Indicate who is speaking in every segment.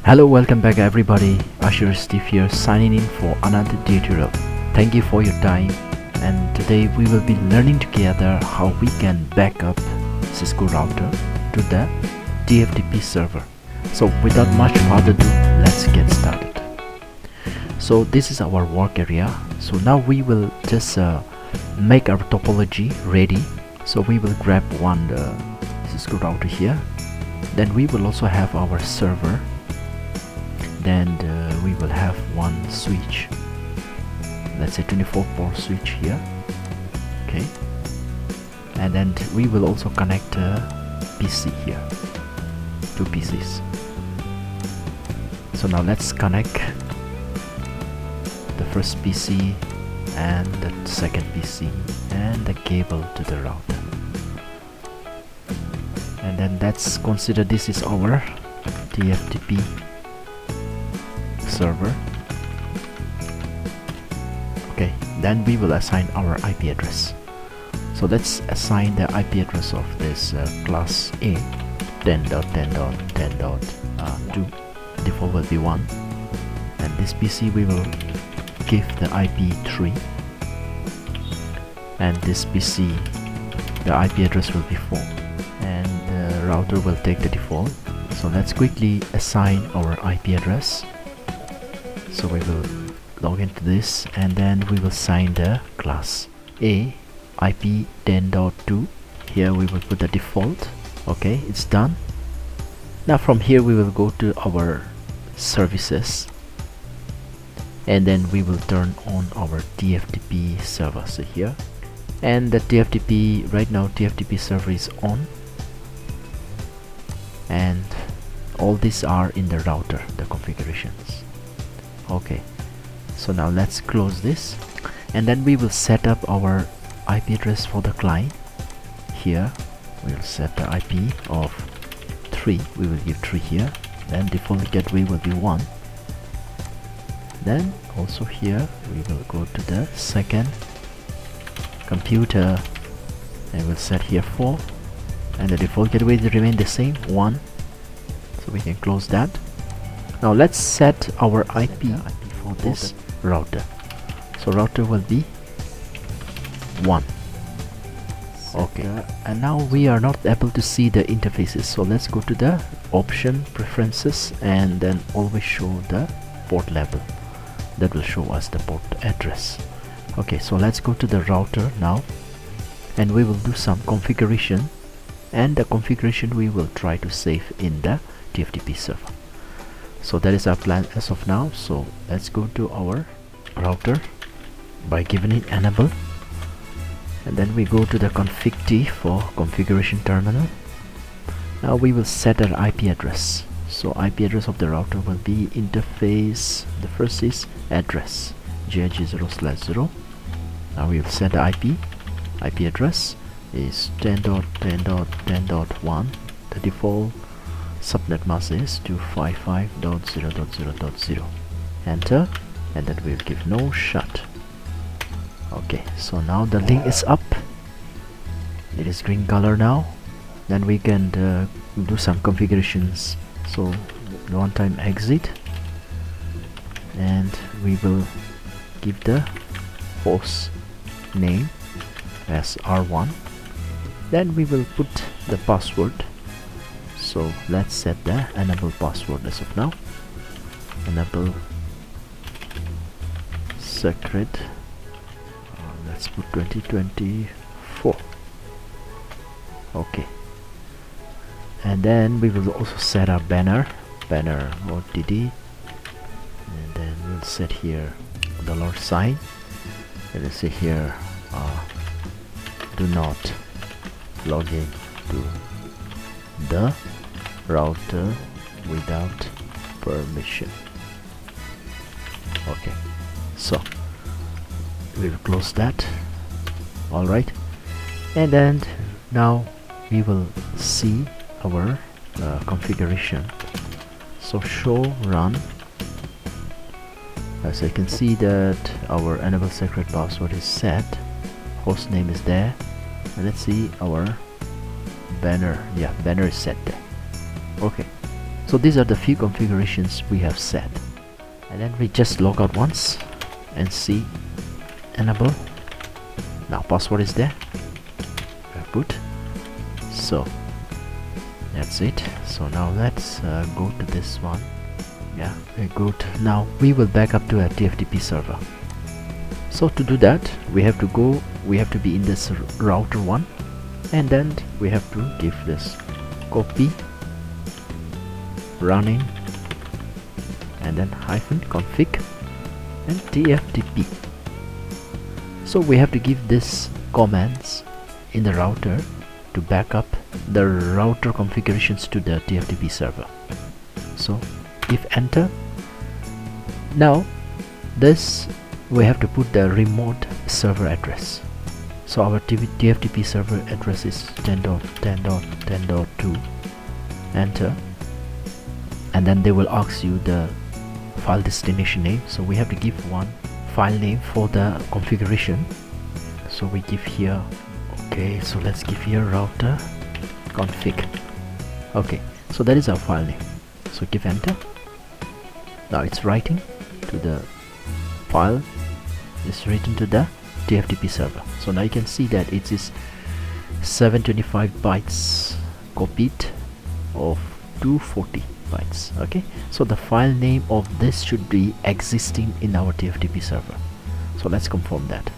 Speaker 1: Hello, welcome back everybody. Asher Steve here, signing in for another tutorial. Thank you for your time, and today we will be learning together how we can back up Cisco router to the TFTP server. So without much further ado, let's get started. So this is our work area. So now we will just make our topology ready. So we will grab one Cisco router here. Then we will also have our server. Then we will have one switch, let's say 24-port switch here, okay, and then we will also connect a PC here, two PCs. So now let's connect the first PC and the second PC and the cable to the router, and then let's consider this is our TFTP server. Okay, then we will assign our IP address. So let's assign the IP address of this class A 10.10.10.2. Default will be 1, and this PC we will give the IP 3, and this PC the IP address will be 4, and the router will take the default. So let's quickly assign our IP address. So we will log into this, and then we will assign the class A IP 10.2. Here we will put the default. Okay, it's done. Now from here we will go to our services, and then we will turn on our TFTP server. So here, and the TFTP right now TFTP server is on, and all these are in the router, the configurations. Okay, so now let's close this, and then we will set up our IP address for the client. Here we'll set the IP of 3, we will give 3 here, then default gateway will be 1. Then also here we will go to the second computer, and we'll set here 4, and the default gateway will remain the same, 1. So we can close that. Now let's set our IP for this router. So router will be 1. Okay, and now we are not able to see the interfaces, so let's go to the option preferences, and then always show the port level. That will show us the port address. Okay, so let's go to the router now, and we will do some configuration, and the configuration we will try to save in the TFTP server. So that is our plan as of now. So let's go to our router by giving it enable, and then we go to the config T for configuration terminal. Now we will set an IP address. So IP address of the router will be interface, the first is address GIG0/0. Now we will set the IP address is 10.10.10.1. the default subnet mask is 255.0.0.0. enter, and then we'll give no shut. Okay, so now the link is up, it is green color now. Then we can do some configurations. So one time exit, and we will give the host name as R1. Then we will put the password. So let's set the enable password as of now. Enable secret. Let's put 2024. Okay. And then we will also set our banner OTD, and then we'll set here $sign. And let's say here do not log in to the router without permission. Okay, so we will close that. Alright, and then now we will see our configuration. So show run. As I can see that our enable secret password is set, host name is there, and let's see our banner. Yeah, banner is set there. Okay, So these are the few configurations we have set, and then we just log out once and see enable. Now password is there. Good. So that's it. So now let's go to this one. Yeah, very good. Now we will back up to a TFTP server. So to do that, we have to be in this router one, and then we have to give this copy running and then -config and TFTP. So we have to give this commands in the router to back up the router configurations to the TFTP server. So if enter, now this we have to put the remote server address. So our TFTP server address is 10.10.10.2. Enter, and then they will ask you the file destination name. So we have to give one file name for the configuration. So we give here, okay, so let's give here router config. Okay, so that is our file name. So give enter. Now it's writing to the file, it's written to the TFTP server. So now you can see that it is 725 bytes copied of 240 bytes. Okay, so the file name of this should be existing in our TFTP server. So let's confirm that.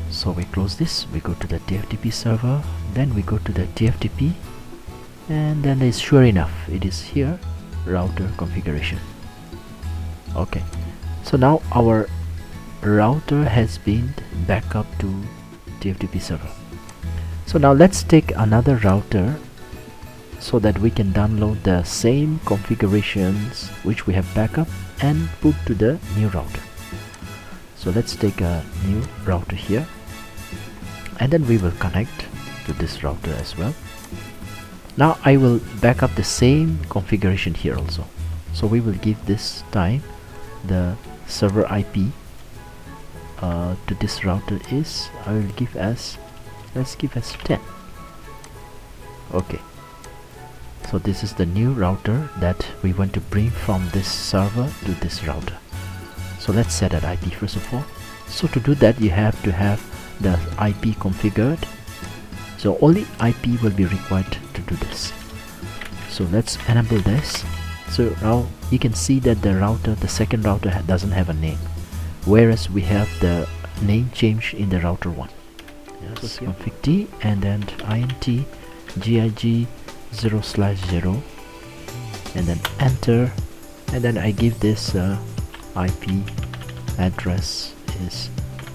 Speaker 1: So we close this, we go to the TFTP server, then we go to the TFTP, and then it's sure enough, it is here, router configuration. Okay, so now our router has been back up to TFTP server. So now let's take another router so that we can download the same configurations which we have backup and put to the new router. So let's take a new router here, and then we will connect to this router as well. Now I will back up the same configuration here also. So we will give this time the server IP to this router is, I will give as, let's give as 10. Okay, so this is the new router that we want to bring from this server to this router. So let's set that IP first of all. So to do that, you have to have the IP configured. So only IP will be required to do this. So let's enable this. So now you can see that the router, the second router doesn't have a name, whereas we have the name change in the router one. Yes, so config t and then int gig 0/0, and then enter, and then I give this IP address is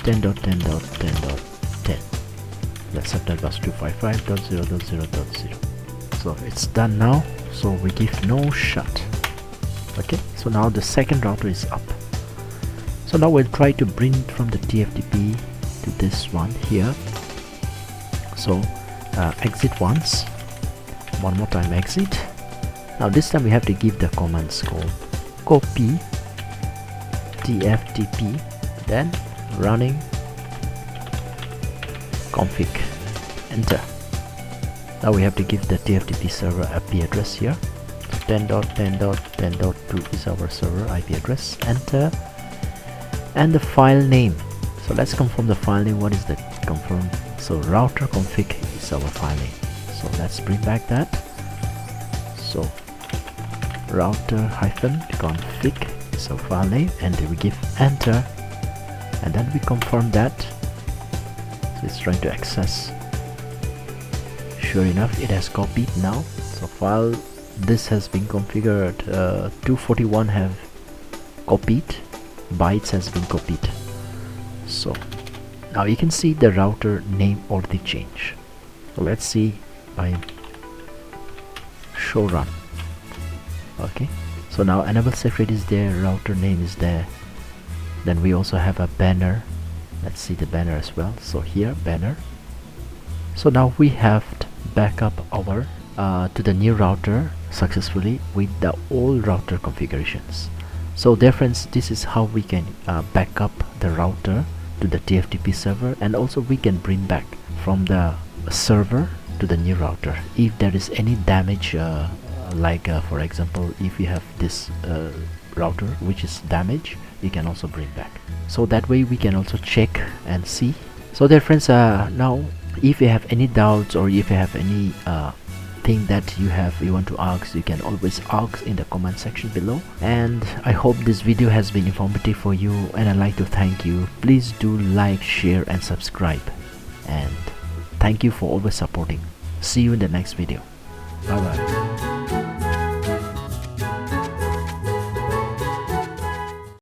Speaker 1: 10.10.10.10. the subnet bus 255.0.0.0. So it's done now, so we give no shut. Okay, so now the second router is up. So now we'll try to bring from the TFTP to this one here. So exit once, one more time exit. Now this time we have to give the commands called copy TFTP, then running config, enter. Now we have to give the TFTP server IP address here. 10.10.10.2 is our server IP address, enter, and the file name. So let's confirm the file name. What is that? Confirm. So router config is our file name. So let's bring back that. So router -config is our file name, and then we give enter, and then we confirm that. So it's trying to access. Sure enough, it has copied now. So file this has been configured. 241 have copied, bytes has been copied. So now you can see the router name already changed. So let's see by show run. Okay, so now enable secret is there, router name is there, then we also have a banner. Let's see the banner as well. So here banner. So now we have back up our to the new router successfully with the old router configurations. So dear friends, this is how we can back up the router to the TFTP server, and also we can bring back from the server to the new router if there is any damage for example, if you have this router which is damaged, you can also bring back, so that way we can also check and see. So dear friends, now if you have any doubts, or if you have any thing that you want to ask, you can always ask in the comment section below. And I hope this video has been informative for you, and I'd like to thank you. Please do like, share and subscribe, and thank you for always supporting. See you in the next video. Bye bye.